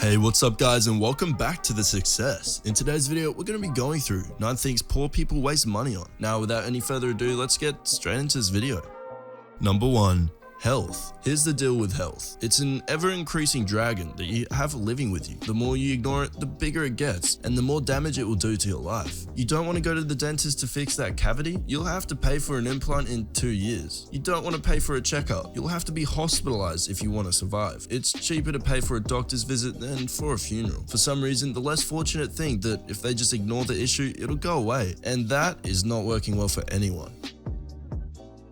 Hey, what's up guys, and welcome back to The Success. In today's video, we're going to be going through 9 things poor people waste money on. Now, without any further ado, let's get straight into this video. Number 1. Health. Here's the deal with health. It's an ever-increasing dragon that you have living with you. The more you ignore it, the bigger it gets, and the more damage it will do to your life. You don't want to go to the dentist to fix that cavity? You'll have to pay for an implant in 2 years. You don't want to pay for a checkup? You'll have to be hospitalized if you want to survive. It's cheaper to pay for a doctor's visit than for a funeral. For some reason, the less fortunate think that if they just ignore the issue, it'll go away, and that is not working well for anyone.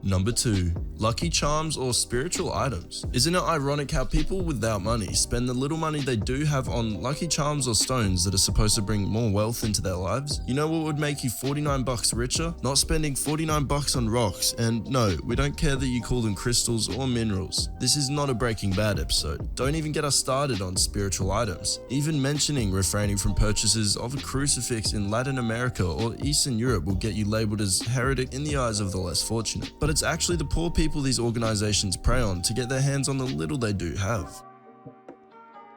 Number 2. Lucky charms or spiritual items. Isn't it ironic how people without money spend the little money they do have on lucky charms or stones that are supposed to bring more wealth into their lives? You know what would make you 49 bucks richer? Not spending 49 bucks on rocks, and no, we don't care that you call them crystals or minerals. This is not a Breaking Bad episode. Don't even get us started on spiritual items. Even mentioning refraining from purchases of a crucifix in Latin America or Eastern Europe will get you labeled as heretic in the eyes of the less fortunate. But it's actually the poor people these organizations prey on to get their hands on the little they do have.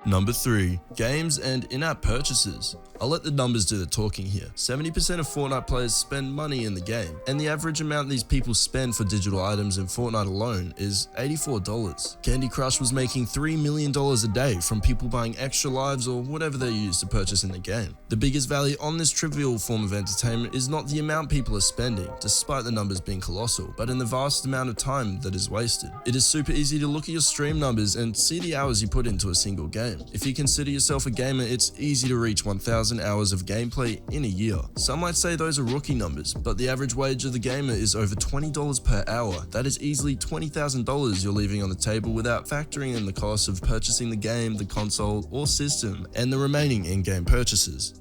Number 3. Games and in-app purchases. I'll let the numbers do the talking here. 70% of Fortnite players spend money in the game, and the average amount these people spend for digital items in Fortnite alone is $84. Candy Crush was making $3 million a day from people buying extra lives or whatever they use to purchase in the game. The biggest value on this trivial form of entertainment is not the amount people are spending, despite the numbers being colossal, but in the vast amount of time that is wasted. It is super easy to look at your stream numbers and see the hours you put into a single game. If you consider yourself a gamer, it's easy to reach 1,000 hours of gameplay in a year. Some might say those are rookie numbers, but the average wage of the gamer is over $20 per hour. That is easily $20,000 you're leaving on the table without factoring in the cost of purchasing the game, the console, or system, and the remaining in-game purchases.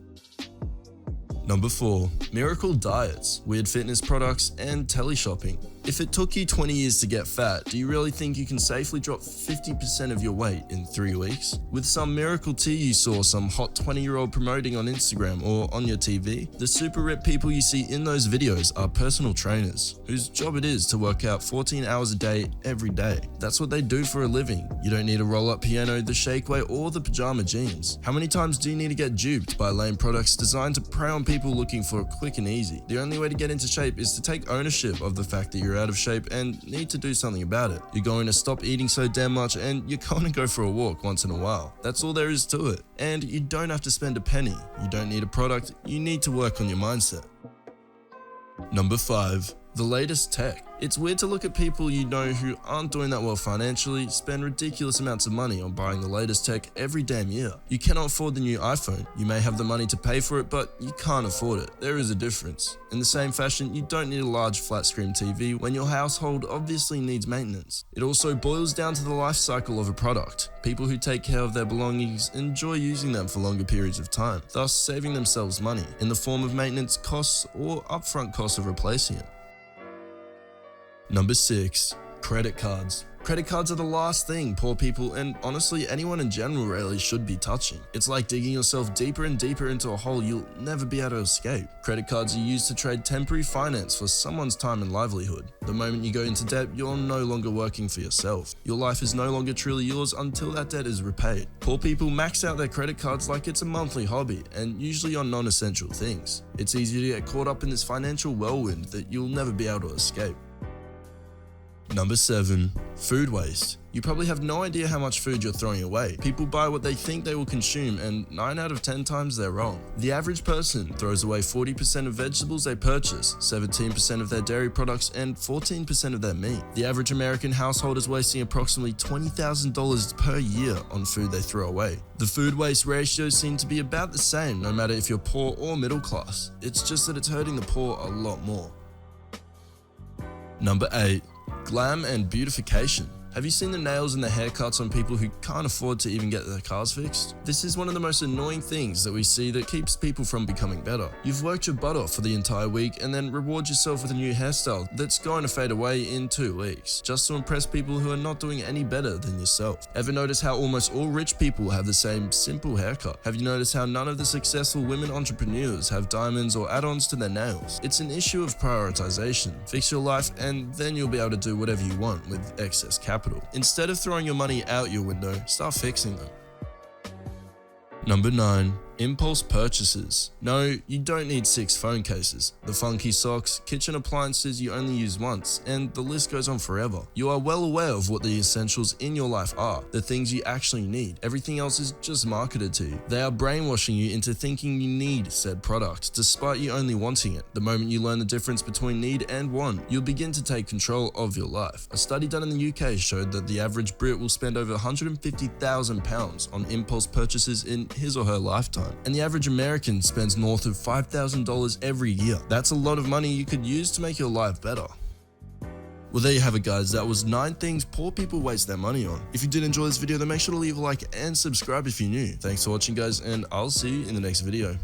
Number 4. Miracle diets, weird fitness products, and teleshopping. If it took you 20 years to get fat, do you really think you can safely drop 50% of your weight in 3 weeks? With some miracle tea you saw some hot 20-year-old promoting on Instagram or on your TV? The super ripped people you see in those videos are personal trainers, whose job it is to work out 14 hours a day every day. That's what they do for a living. You don't need a roll-up piano, the shake weight, or the pajama jeans. How many times do you need to get duped by lame products designed to prey on people looking for quick and easy? The only way to get into shape is to take ownership of the fact that you're out of shape and need to do something about it. You're going to stop eating so damn much and you're going to go for a walk once in a while. That's all there is to it. And you don't have to spend a penny. You don't need a product. You need to work on your mindset. Number 5. The latest tech. It's weird to look at people you know who aren't doing that well financially spend ridiculous amounts of money on buying the latest tech every damn year. You cannot afford the new iPhone. You may have the money to pay for it, but you can't afford it. There is a difference. In the same fashion, you don't need a large flat screen TV when your household obviously needs maintenance. It also boils down to the life cycle of a product. People who take care of their belongings enjoy using them for longer periods of time, thus saving themselves money in the form of maintenance costs or upfront costs of replacing it. Number 6. Credit cards. Credit cards are the last thing poor people, and honestly anyone in general, really should be touching. It's like digging yourself deeper and deeper into a hole you'll never be able to escape. Credit cards are used to trade temporary finance for someone's time and livelihood. The moment you go into debt, you're no longer working for yourself. Your life is no longer truly yours until that debt is repaid. Poor people max out their credit cards like it's a monthly hobby, and usually on non-essential things. It's easy to get caught up in this financial whirlwind that you'll never be able to escape. Number 7. Food waste. You probably have no idea how much food you're throwing away. People buy what they think they will consume, and 9 out of 10 times they're wrong. The average person throws away 40% of vegetables they purchase, 17% of their dairy products, and 14% of their meat. The average American household is wasting approximately $20,000 per year on food they throw away. The food waste ratios seem to be about the same no matter if you're poor or middle class. It's just that it's hurting the poor a lot more. Number 8. Glam and Beautification. Have you seen the nails and the haircuts on people who can't afford to even get their cars fixed? This is one of the most annoying things that we see that keeps people from becoming better. You've worked your butt off for the entire week and then reward yourself with a new hairstyle that's going to fade away in 2 weeks, just to impress people who are not doing any better than yourself. Ever notice how almost all rich people have the same simple haircut? Have you noticed how none of the successful women entrepreneurs have diamonds or add-ons to their nails? It's an issue of prioritization. Fix your life and then you'll be able to do whatever you want with excess capital. Instead of throwing your money out your window, start fixing them. Number 9. Impulse purchases. No, you don't need 6 phone cases, the funky socks, kitchen appliances you only use once, and the list goes on forever. You are well aware of what the essentials in your life are, the things you actually need. Everything else is just marketed to you. They are brainwashing you into thinking you need said product, despite you only wanting it. The moment you learn the difference between need and want, you'll begin to take control of your life. A study done in the UK showed that the average Brit will spend over £150,000 on impulse purchases in his or her lifetime. And the average American spends north of $5,000 every year. That's a lot of money you could use to make your life better. Well, there you have it, guys. That was 9 things poor people waste their money on. If you did enjoy this video, then make sure to leave a like and subscribe if you're new. Thanks for watching, guys, and I'll see you in the next video.